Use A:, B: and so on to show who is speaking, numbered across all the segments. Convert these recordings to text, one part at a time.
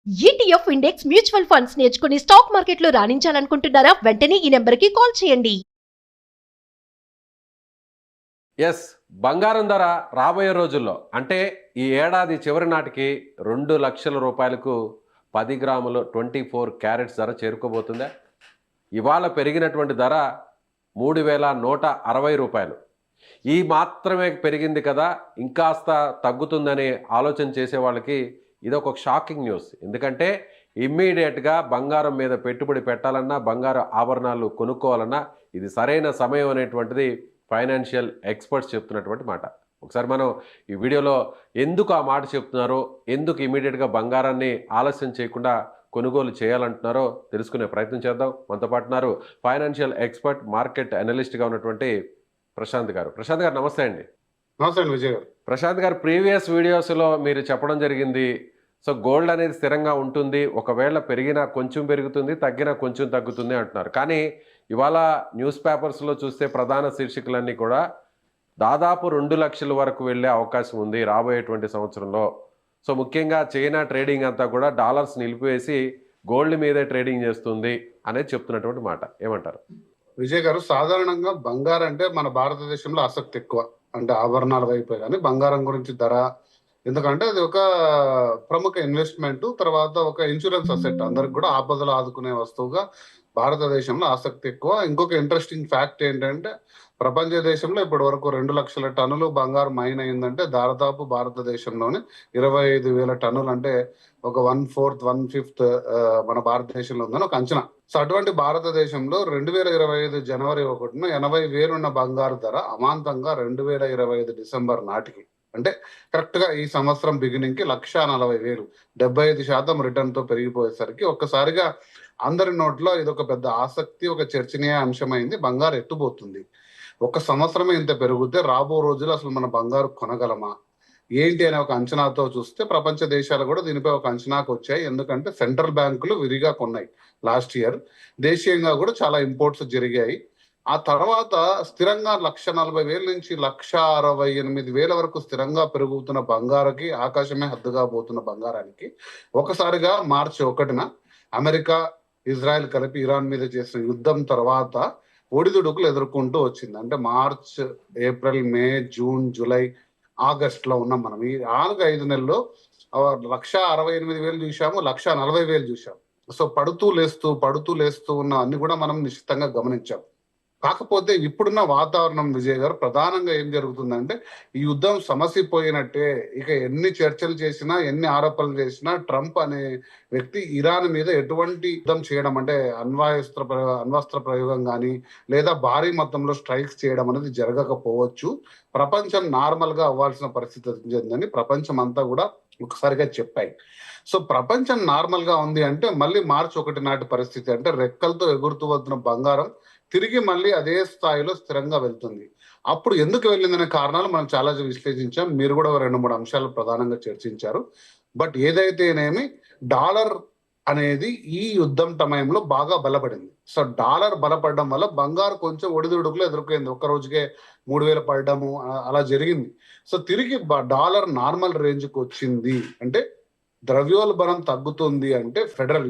A: ETF index mutual funds నేర్చుకుని stock మార్కెట్లో రాణించాలనుకుంటున్నారా? వెంటనే ఈ నెంబర్కి కాల్ చేయండి.
B: ఎస్, బంగారం ధర రాబోయే రోజుల్లో అంటే ఈ ఏడాది చివరి నాటికి 2 లక్షల రూపాయలకు 10 గ్రాములు 24 క్యారెట్స్ ధర చేరుకోబోతుందా? ఇవాళ పెరిగినటువంటి ధర 3,160 రూపాయలు. ఈ మాత్రమే పెరిగింది కదా, ఇంకాస్త తగ్గుతుందని ఆలోచన చేసే వాళ్ళకి ఇదొక షాకింగ్ న్యూస్. ఎందుకంటే ఇమ్మీడియట్గా బంగారం మీద పెట్టుబడి పెట్టాలన్నా, బంగారు ఆభరణాలు కొనుక్కోవాలన్నా ఇది సరైన సమయం అనేటువంటిది ఫైనాన్షియల్ ఎక్స్పర్ట్స్ చెప్తున్నటువంటి మాట. ఒకసారి మనం ఈ వీడియోలో ఎందుకు ఆ మాట చెప్తున్నారో, ఎందుకు ఇమీడియట్గా బంగారాన్ని ఆలస్యం చేయకుండా కొనుగోలు చేయాలంటున్నారో తెలుసుకునే ప్రయత్నం చేద్దాం. మనతో పాటున్నారు ఫైనాన్షియల్ ఎక్స్పర్ట్, మార్కెట్ అనలిస్ట్గా ఉన్నటువంటి ప్రశాంత్ గారు. ప్రశాంత్ గారు నమస్తే అండి.
C: నమస్తే అండి విజయ్ గారు.
B: ప్రశాంత్ గారు, ప్రీవియస్ వీడియోస్లో మీరు చెప్పడం జరిగింది, సో గోల్డ్ అనేది స్థిరంగా ఉంటుంది, ఒకవేళ పెరిగినా కొంచెం పెరుగుతుంది, తగ్గినా కొంచెం తగ్గుతుంది అంటున్నారు. కానీ ఇవాళ న్యూస్ పేపర్స్లో చూస్తే ప్రధాన శీర్షికలన్నీ కూడా దాదాపు 2 లక్షల వరకు వెళ్ళే అవకాశం ఉంది రాబోయేటువంటి సంవత్సరంలో. సో ముఖ్యంగా చైనా ట్రేడింగ్ అంతా కూడా డాలర్స్ నిలిపివేసి గోల్డ్ మీదే ట్రేడింగ్ చేస్తుంది అనేది చెప్తున్నటువంటి మాట. ఏమంటారు
C: విజయ్ గారు, సాధారణంగా బంగారం అంటే మన భారతదేశంలో ఆసక్తి ఎక్కువ, అంటే ఆభరణాల వైపే. కానీ బంగారం గురించి ధర, ఎందుకంటే అది ఒక ప్రముఖ ఇన్వెస్ట్మెంట్, తర్వాత ఒక ఇన్సూరెన్స్ అసెట్, అందరికి కూడా ఆపదలు ఆదుకునే వస్తువుగా భారతదేశంలో ఆసక్తి ఎక్కువ. ఇంకొక ఇంట్రెస్టింగ్ ఫ్యాక్ట్ ఏంటంటే, ప్రపంచ దేశంలో ఇప్పటి వరకు 2 లక్షల టన్నులు బంగారం మైన్ అయిందంటే దాదాపు భారతదేశంలోనే 25,000 టన్నులు, అంటే ఒక 1/4 1/5 మన భారతదేశంలో ఉందని ఒక అంచనా. సో అటువంటి భారతదేశంలో 2025 జనవరి 1న 80,000 ఉన్న బంగారు ధర అమాంతంగా 2025 డిసెంబర్ నాటికి, అంటే కరెక్ట్ గా ఈ సంవత్సరం బిగినింగ్ కి 1,40,000, 75% రిటర్న్ తో పెరిగిపోయేసరికి ఒక్కసారిగా అందరి నోట్లో ఇది ఒక పెద్ద ఆసక్తి, ఒక చర్చనీయ అంశమైంది. బంగారు ఎట్టుపోతుంది, ఒక సంవత్సరమే ఇంత పెరిగితే రాబో రోజులు అసలు మన బంగారు కొనగలమా ఏంటి అనే ఒక అంచనాతో చూస్తే ప్రపంచ దేశాలు కూడా దీనిపై ఒక అంచనాకు వచ్చాయి. ఎందుకంటే సెంట్రల్ బ్యాంకులు విరిగా కొన్నాయి లాస్ట్ ఇయర్, దేశీయంగా కూడా చాలా ఇంపోర్ట్స్ జరిగాయి. ఆ తర్వాత స్థిరంగా 1,40,000 నుంచి 1,68,000 వరకు స్థిరంగా పెరుగుతున్న బంగారుకి, ఆకాశమే హద్దుగా పోతున్న బంగారానికి ఒకసారిగా మార్చి 1న అమెరికా, ఇజ్రాయెల్ కలిపి ఇరాన్ మీద చేసిన యుద్ధం తర్వాత ఒడిదుడుకులు ఎదుర్కొంటూ వచ్చింది. అంటే మార్చ్, ఏప్రిల్, మే, జూన్, జూలై, ఆగస్ట్ లో ఉన్నాం మనం. ఈ 4-5 నెలల్లో 1,68,000 చూసాము, 1,40,000 చూసాము. సో పడుతూ లేస్తూ ఉన్న అన్ని కూడా మనం నిశ్చితంగా గమనించాం. కాకపోతే ఇప్పుడున్న వాతావరణం విజయ్ గారు, ప్రధానంగా ఏం జరుగుతుందంటే ఈ యుద్ధం సమసిపోయినట్టే. ఇక ఎన్ని చర్చలు చేసినా, ఎన్ని ఆరోపణలు చేసినా, ట్రంప్ అనే వ్యక్తి ఇరాన్ మీద ఎటువంటి యుద్ధం చేయడం, అంటే అణ్వస్త్ర ప్రయోగం కానీ లేదా భారీ మొత్తంలో స్ట్రైక్స్ చేయడం అనేది జరగకపోవచ్చు. ప్రపంచం నార్మల్ గా అవ్వాల్సిన పరిస్థితి వచ్చిందని ప్రపంచం అంతా కూడా ఒకసారిగా చెప్పాయి. సో ప్రపంచం నార్మల్ గా ఉంది అంటే మళ్ళీ మార్చి 1 నాటి పరిస్థితి, అంటే రెక్కలతో ఎగురుతూ వస్తున్న బంగారం తిరిగి మళ్ళీ అదే స్థాయిలో స్థిరంగా వెళ్తుంది. అప్పుడు ఎందుకు వెళ్ళిందనే కారణాలు మనం చాలా విశ్లేషించాం. మీరు కూడా 2-3 అంశాలు ప్రధానంగా చర్చించారు. బట్ ఏదైతేనేమి డాలర్ అనేది ఈ యుద్ధం సమయంలో బాగా బలపడింది. సో డాలర్ బలపడడం వల్ల బంగారు కొంచెం ఒడిదుడుకులు ఎదుర్కొంది. ఒక్క రోజుకే 3,000 పడడము అలా జరిగింది. సో తిరిగి డాలర్ నార్మల్ రేంజ్కి వచ్చింది. అంటే ద్రవ్యోల్బణం తగ్గుతుంది అంటే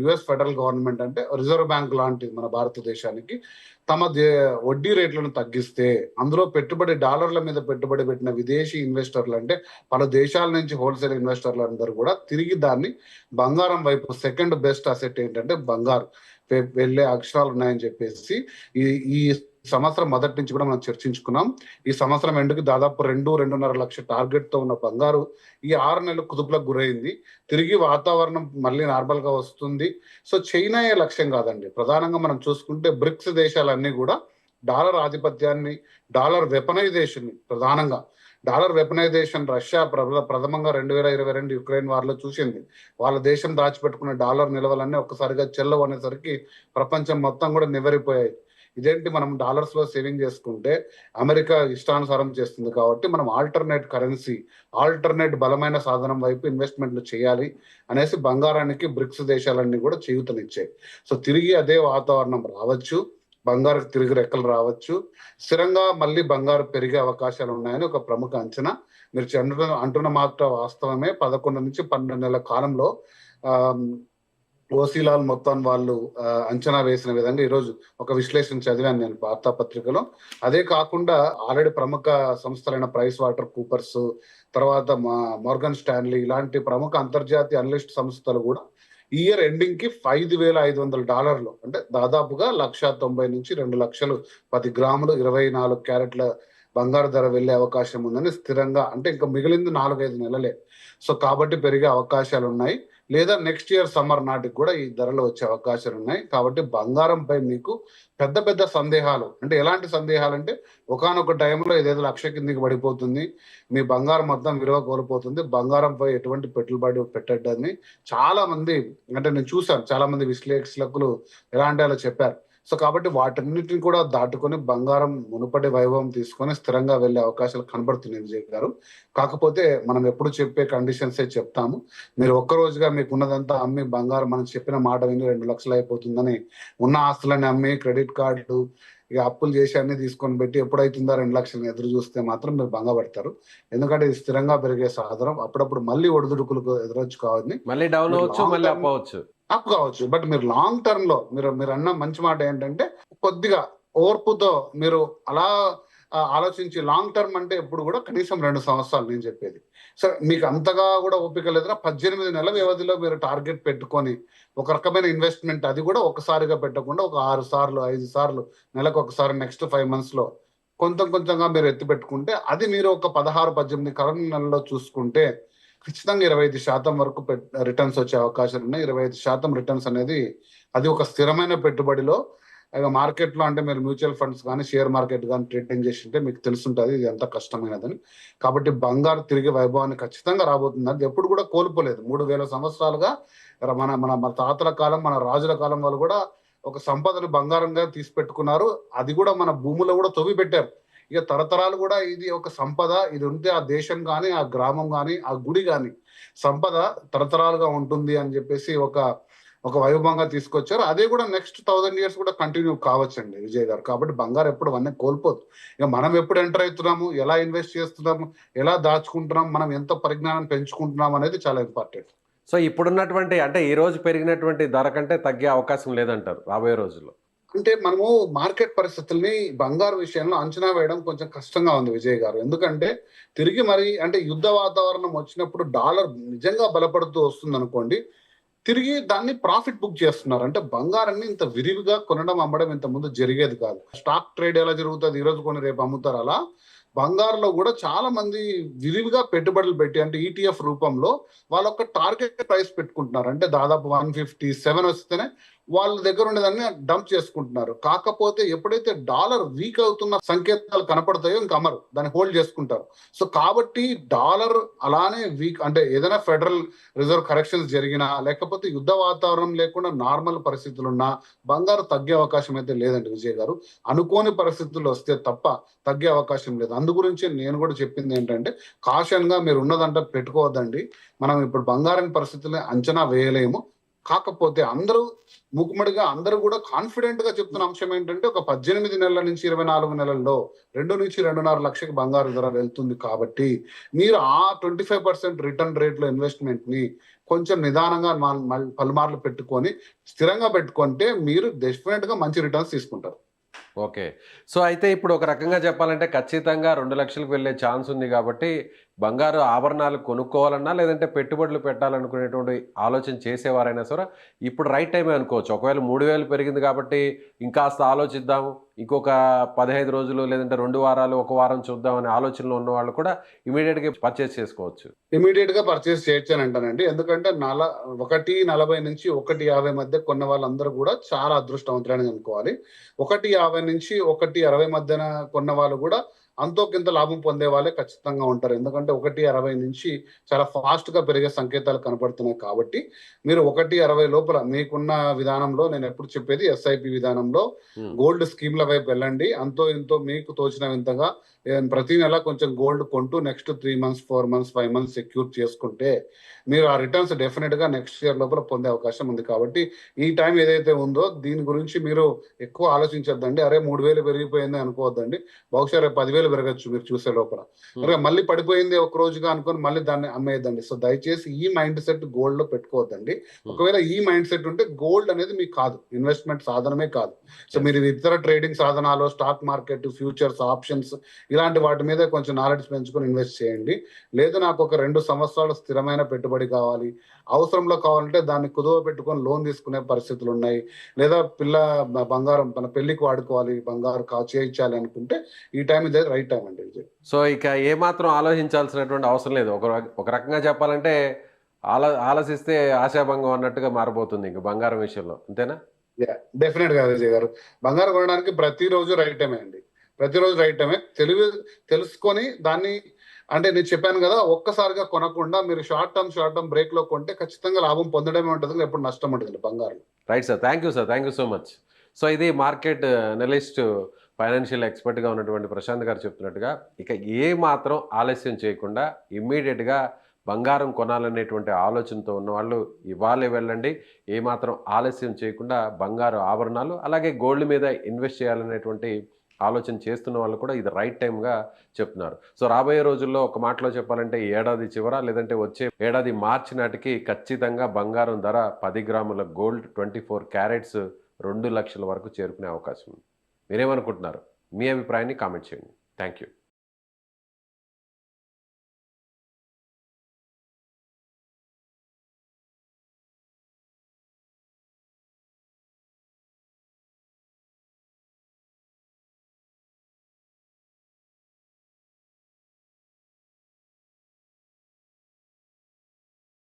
C: యుఎస్ ఫెడరల్ గవర్నమెంట్, అంటే రిజర్వ్ బ్యాంక్ లాంటిది మన భారతదేశానికి, తమ వడ్డీ రేట్లను తగ్గిస్తే అందులో డాలర్ల మీద పెట్టుబడి పెట్టిన విదేశీ ఇన్వెస్టర్లు, అంటే పలు దేశాల నుంచి హోల్సేల్ ఇన్వెస్టర్లు అందరూ కూడా తిరిగి దాన్ని బంగారం వైపు, సెకండ్ బెస్ట్ అసెట్ ఏంటంటే బంగారు వెళ్ళే అక్షరాలు ఉన్నాయని చెప్పేసి ఈ సంవత్సరం మొదటి నుంచి కూడా మనం చర్చించుకున్నాం. ఈ సంవత్సరం ఎండుకి దాదాపు 2-2.5 లక్షల టార్గెట్ తో ఉన్న బంగారు ఈ 6 నెలలు కుదుపులకు గురైంది. తిరిగి వాతావరణం మళ్ళీ నార్మల్ గా వస్తుంది. సో చైనాయే లక్ష్యం కాదండి. ప్రధానంగా మనం చూసుకుంటే బ్రిక్స్ దేశాలన్నీ కూడా డాలర్ ఆధిపత్యాన్ని, డాలర్ వెపనైజేషన్, ప్రధానంగా డాలర్ వెపనైజేషన్ రష్యా ప్రథమంగా 2022 యుక్రెయిన్ వార్లో చూసింది. వాళ్ళ దేశం దాచిపెట్టుకున్న డాలర్ నిల్వలన్నీ ఒక్కసారిగా చెల్లవు అనేసరికి ప్రపంచం మొత్తం కూడా నివ్వెరపోయాయి. ఇదేంటి, మనం డాలర్స్ లో సేవింగ్ చేసుకుంటే అమెరికా ఇష్టానుసారం చేస్తుంది కాబట్టి మనం ఆల్టర్నేట్ కరెన్సీ, ఆల్టర్నేట్ బలమైన సాధనం వైపు ఇన్వెస్ట్మెంట్లు చేయాలి అనేసి బంగారానికి బ్రిక్స్ దేశాలన్నీ కూడా చేయూతనిచ్చాయి. సో తిరిగి అదే వాతావరణం రావచ్చు, బంగారుకు తిరిగి రెక్కలు రావచ్చు, స్థిరంగా మళ్ళీ బంగారు పెరిగే అవకాశాలు ఉన్నాయని ఒక ప్రముఖ అంచనా. మీరు అంటున్న మాట వాస్తవమే. 11 నుంచి 12 నెలల కాలంలో ఓసీలాల్ మొత్తం వాళ్ళు అంచనా వేసిన విధంగా ఈరోజు ఒక విశ్లేషణ చదివాను నేను వార్తాపత్రికలో. అదే కాకుండా ఆల్రెడీ ప్రముఖ సంస్థలైన ప్రైస్ వాటర్ కూపర్స్, తర్వాత మోర్గన్ స్టాన్లీ ఇలాంటి ప్రముఖ అంతర్జాతీయ అనలిస్ట్ సంస్థలు కూడా ఈ ఇయర్ ఎండింగ్ కి $5,500 అంటే దాదాపుగా 1,90,000 నుంచి 2,00,000 10 గ్రాములు 24 క్యారెట్ల బంగారు ధర వెళ్లే అవకాశం ఉందని స్థిరంగా, అంటే ఇంకా మిగిలింది 4-5 నెలలే. సో కాబట్టి పెరిగే అవకాశాలు ఉన్నాయి, లేదా నెక్స్ట్ ఇయర్ సమ్మర్ నాటికి కూడా ఈ ధరలు వచ్చే అవకాశాలు ఉన్నాయి. కాబట్టి బంగారంపై మీకు పెద్ద పెద్ద సందేహాలు, అంటే ఎలాంటి సందేహాలు అంటే ఒకానొక టైంలో ఇదేదో 1,00,000 కిందికి పడిపోతుంది, మీ బంగారం మొత్తం విలువ కోల్పోతుంది, బంగారంపై ఎటువంటి పెట్టుబడి పెట్టద్దని చాలా మంది, అంటే నేను చూశాను చాలా మంది విశ్లేషకులు ఎలాంటి అలా చెప్పారు. సో కాబట్టి వాటన్నిటిని కూడా దాటుకొని బంగారం మునుపటి వైభవం తీసుకొని స్థిరంగా వెళ్లే అవకాశాలు కనబడుతున్నాయి విజయ్ గారు. కాకపోతే మనం ఎప్పుడు చెప్పే కండిషన్సే చెప్తాము. మీరు ఒక్క రోజుగా మీకు ఉన్నదంతా అమ్మి బంగారం మనం చెప్పిన మాట విని 2 లక్షలు అయిపోతుందని ఉన్న ఆస్తులని అమ్మి క్రెడిట్ కార్డు ఇక అప్పులు చేసి అన్ని తీసుకొని పెట్టి ఎప్పుడైతుందా 2 లక్షలు ఎదురు చూస్తే మాత్రం మీరు భంగపడతారు. ఎందుకంటే ఇది స్థిరంగా పెరిగే సాధనం, అప్పుడప్పుడు మళ్ళీ ఒడిదుడుకులకు ఎదురొచ్చు కావద్దని,
B: మళ్ళీ డౌన్ అవ్వచ్చు, మళ్ళీ అప్ అవ్వచ్చు,
C: అప్ కావచ్చు. బట్ మీరు లాంగ్ టర్మ్ లో మీరు అన్న మంచి మాట ఏంటంటే కొద్దిగా ఓర్పుతో మీరు అలా ఆలోచించి, లాంగ్ టర్మ్ అంటే ఎప్పుడు కూడా కనీసం 2 సంవత్సరాలు నేను చెప్పేది. సరే మీకు అంతగా కూడా ఓపిక లేదురా 18 నెలల వ్యవధిలో మీరు టార్గెట్ పెట్టుకొని ఒక రకమైన ఇన్వెస్ట్మెంట్, అది కూడా ఒకసారిగా పెట్టకుండా ఒక 6 సార్లు 5 సార్లు నెలకు ఒకసారి నెక్స్ట్ 5 months లో కొంచెంగా మీరు ఎత్తి పెట్టుకుంటే, అది మీరు ఒక 16-18 కరెంట్ నెలలో చూసుకుంటే ఖచ్చితంగా 25% వరకు రిటర్న్స్ వచ్చే అవకాశాలు ఉన్నాయి. 25% రిటర్న్స్ అనేది అది ఒక స్థిరమైన పెట్టుబడిలో. ఇక మార్కెట్లో అంటే మీరు మ్యూచువల్ ఫండ్స్ కానీ షేర్ మార్కెట్ కానీ ట్రేడింగ్ చేసింటే మీకు తెలుసుంటుంది ఇది ఎంత కష్టమైనదని. కాబట్టి బంగారు తిరిగి వైభవాన్ని ఖచ్చితంగా రాబోతుంది. అది ఎప్పుడు కూడా కోల్పోలేదు. 3,000 సంవత్సరాలుగా మన మన మన తాతల కాలం, మన రాజుల కాలం వాళ్ళు కూడా ఒక సంపదను బంగారంగా తీసి పెట్టుకున్నారు. అది కూడా మన భూములో కూడా తవ్వి పెట్టారు. ఇక తరతరాలు కూడా ఇది ఒక సంపద, ఇది ఉంటే ఆ దేశం కానీ ఆ గ్రామం కానీ ఆ గుడి కానీ సంపద తరతరాలుగా ఉంటుంది అని చెప్పేసి ఒక వైభవంగా తీసుకొచ్చారు. అదే కూడా నెక్స్ట్ 1000 years కూడా కంటిన్యూ కావచ్చండి విజయ్ గారు. కాబట్టి బంగారం ఎప్పుడు అవన్నీ కోల్పోదు. ఇక మనం ఎప్పుడు ఎంటర్ అవుతున్నాము, ఎలా ఇన్వెస్ట్ చేస్తున్నాము, ఎలా దాచుకుంటున్నాం, మనం ఎంత పరిజ్ఞానం పెంచుకుంటున్నాం అనేది చాలా ఇంపార్టెంట్.
B: సో ఇప్పుడున్నటువంటి, అంటే ఈ రోజు పెరిగినటువంటి ధర కంటే తగ్గే అవకాశం లేదంటారు రాబోయే రోజుల్లో?
C: అంటే మనము మార్కెట్ పరిస్థితుల్ని బంగారు విషయంలో అంచనా వేయడం కొంచెం కష్టంగా ఉంది విజయ్ గారు. ఎందుకంటే తిరిగి మరి అంటే యుద్ధ వాతావరణం వచ్చినప్పుడు డాలర్ నిజంగా బలపడుతూ వస్తుంది అనుకోండి, తిరిగి దాన్ని ప్రాఫిట్ బుక్ చేస్తున్నారు. అంటే బంగారాన్ని ఇంత విరివిగా కొనడం అమ్మడం ఇంత ముందు జరిగేది కాదు. స్టాక్ ట్రేడ్ ఎలా జరుగుతుంది, ఈ రోజు కొని రేపు అమ్ముతారు, అలా బంగారులో కూడా చాలా మంది విరివిగా పెట్టుబడులు పెట్టి, అంటే ఈటీఎఫ్ రూపంలో వాళ్ళ ఒక టార్గెట్ ప్రైస్ పెట్టుకుంటున్నారు. అంటే దాదాపు 157 వస్తేనే వాళ్ళ దగ్గర ఉండేదాన్ని డంప్ చేసుకుంటున్నారు. కాకపోతే ఎప్పుడైతే డాలర్ వీక్ అవుతున్న సంకేతాలు కనపడతాయో ఇంకా అమరు, దాన్ని హోల్డ్ చేసుకుంటారు. సో కాబట్టి డాలర్ అలానే వీక్, అంటే ఏదైనా ఫెడరల్ రిజర్వ్ కరెక్షన్స్ జరిగినా, లేకపోతే యుద్ధ వాతావరణం లేకుండా నార్మల్ పరిస్థితులున్నా బంగారు తగ్గే అవకాశం అయితే లేదండి విజయ్ గారు. అనుకోని పరిస్థితులు వస్తే తప్ప తగ్గే అవకాశం లేదు. అందు గురించి నేను కూడా చెప్పింది ఏంటంటే కాషన్ గా మీరు ఉన్నదంటే పెట్టుకోవద్దండి. మనం ఇప్పుడు బంగారం పరిస్థితుల్ని అంచనా వేయలేము. కాకపోతే అందరూ మూకుమ్మడిగా అందరూ కూడా కాన్ఫిడెంట్ గా చెప్తున్న అంశం ఏంటంటే ఒక 18 నెలల నుంచి 24 నెలల్లో 2 నుంచి 2.5 లక్షకి బంగారు ధర వెళ్తుంది. కాబట్టి మీరు ఆ 25% రిటర్న్ రేట్ లో ఇన్వెస్ట్మెంట్ ని కొంచెం నిదానంగా పలుమార్లు పెట్టుకొని స్థిరంగా పెట్టుకుంటే మీరు డెఫినెట్ గా మంచి రిటర్న్స్ తీసుకుంటారు.
B: ఓకే. సో అయితే ఇప్పుడు ఒక రకంగా చెప్పాలంటే ఖచ్చితంగా 2 లక్షలకు వెళ్ళే ఛాన్స్ ఉంది. కాబట్టి బంగారు ఆభరణాలు కొనుక్కోవాలన్నా, లేదంటే పెట్టుబడులు పెట్టాలనుకునేటువంటి ఆలోచన చేసేవారైనా సరే ఇప్పుడు రైట్ టైమే అనుకోవచ్చు. ఒకవేళ 3,000 పెరిగింది కాబట్టి ఇంకాస్త ఆలోచిద్దాము, ఇంకొక 15 రోజులు లేదంటే 2 వారాలు, 1 వారం చూద్దాం అనే ఆలోచనలో ఉన్న వాళ్ళు కూడా ఇమీడియట్గా పర్చేస్ చేసుకోవచ్చు.
C: ఇమీడియట్ గా పర్చేస్ చేయొచ్చు అని అంటానండి. ఎందుకంటే 1.40 నుంచి 1.50 మధ్య కొన్న వాళ్ళందరూ కూడా చాలా అదృష్టవంతులని అనుకోవాలి. 1.50 నుంచి 1.60 మధ్యన కొన్న వాళ్ళు కూడా అంతో కింద లాభం పొందే వాళ్ళే ఖచ్చితంగా ఉంటారు. ఎందుకంటే 1.60 నుంచి చాలా ఫాస్ట్ గా పెరిగే సంకేతాలు కనపడుతున్నాయి. కాబట్టి మీరు 1.60 లోపల మీకున్న విధానంలో, నేను ఎప్పుడు చెప్పేది ఎస్ఐపి విధానంలో గోల్డ్ స్కీమ్ల వైపు వెళ్ళండి. అంతో ఇంతో మీకు తోచిన వింతగా ప్రతి నెల కొంచెం గోల్డ్ కొంటూ next 3 months 4 months 5 months secure చేసుకుంటే మీరు ఆ రిటర్న్స్ డెఫినెట్ గా నెక్స్ట్ ఇయర్ లోపల పొందే అవకాశం ఉంది. కాబట్టి ఈ టైం ఏదైతే ఉందో దీని గురించి మీరు ఎక్కువ ఆలోచించొద్దండి. అరే 3,000 పెరిగిపోయింది అనుకోవద్దండి. బహుశా రేపు 10,000 పెరగచ్చు మీరు చూసే లోపల. అరే మళ్ళీ పడిపోయింది ఒక రోజుగా అనుకొని మళ్ళీ దాన్ని అమ్మేయద్దండి. సో దయచేసి ఈ మైండ్ సెట్ గోల్డ్ లో పెట్టుకోవద్దండి. ఒకవేళ ఈ మైండ్ సెట్ ఉంటే గోల్డ్ అనేది మీకు కాదు, ఇన్వెస్ట్మెంట్ సాధనమే కాదు. సో మీరు ఇతర ట్రేడింగ్ సాధనాలు, స్టాక్ మార్కెట్, ఫ్యూచర్స్, ఆప్షన్స్ ఇలాంటి వాటి మీద కొంచెం నాలెడ్జ్ పెంచుకొని ఇన్వెస్ట్ చేయండి. లేదు నాకు ఒక 2 సంవత్సరాలు స్థిరమైన పెట్టుబడి కావాలి, అవసరంలో కావాలంటే దాన్ని కుదువ పెట్టుకొని లోన్ తీసుకునే పరిస్థితులు ఉన్నాయి, లేదా బంగారం మన పెళ్లికి వాడుకోవాలి, బంగారు చేయించాలి అనుకుంటే ఈ టైం ఇదే రైట్ టైం అండి ఇది.
B: సో ఇక ఏమాత్రం ఆలోచించాల్సినటువంటి అవసరం లేదు. ఒక రకంగా చెప్పాలంటే ఆలోచిస్తే ఆశాభంగం అన్నట్టుగా మారిపోతుంది ఇంక బంగారం విషయంలో, అంతేనా?
C: డెఫినెట్ గా విజయ్ గారు, బంగారం కొనడానికి ప్రతిరోజు రైట్ టైమే అండి. ప్రతిరోజు రైట్ టైమే. తెలుసుకొని దాన్ని, అంటే నేను చెప్పాను కదా, ఒక్కసారిగా కొనకుండా మీరు షార్ట్ టర్మ్ బ్రేక్ లో కొంటే ఖచ్చితంగా లాభం పొందడమే ఉంటుంది, ఎప్పుడు నష్టం ఉంటుంది బంగారం.
B: Right sir, thank you sir, thank you so much. So ఇది మార్కెట్ అనలిస్ట్, ఫైనాన్షియల్ ఎక్స్పర్ట్గా ఉన్నటువంటి ప్రశాంత్ గారు చెప్తున్నట్టుగా ఇక ఏ మాత్రం ఆలస్యం చేయకుండా ఇమ్మీడియట్గా బంగారం కొనాలనేటువంటి ఆలోచనతో ఉన్నవాళ్ళు ఇవాళే వెళ్ళండి. ఏమాత్రం ఆలస్యం చేయకుండా బంగారు ఆభరణాలు అలాగే గోల్డ్ మీద ఇన్వెస్ట్ చేయాలనేటువంటి ఆలోచన చేస్తున్న వాళ్ళు కూడా ఇది రైట్ టైంగా చెప్తున్నారు. సో రాబోయే రోజుల్లో ఒక మాటలో చెప్పాలంటే ఈ ఏడాది చివర లేదంటే వచ్చే ఏడాది మార్చి నాటికి ఖచ్చితంగా బంగారం ధర 10 గ్రాముల గోల్డ్ 24 క్యారెట్స్ 2 లక్షల వరకు చేరుకునే అవకాశం ఉంది. మీరేమనుకుంటున్నారు? మీ అభిప్రాయాన్ని కామెంట్ చేయండి. Thank you.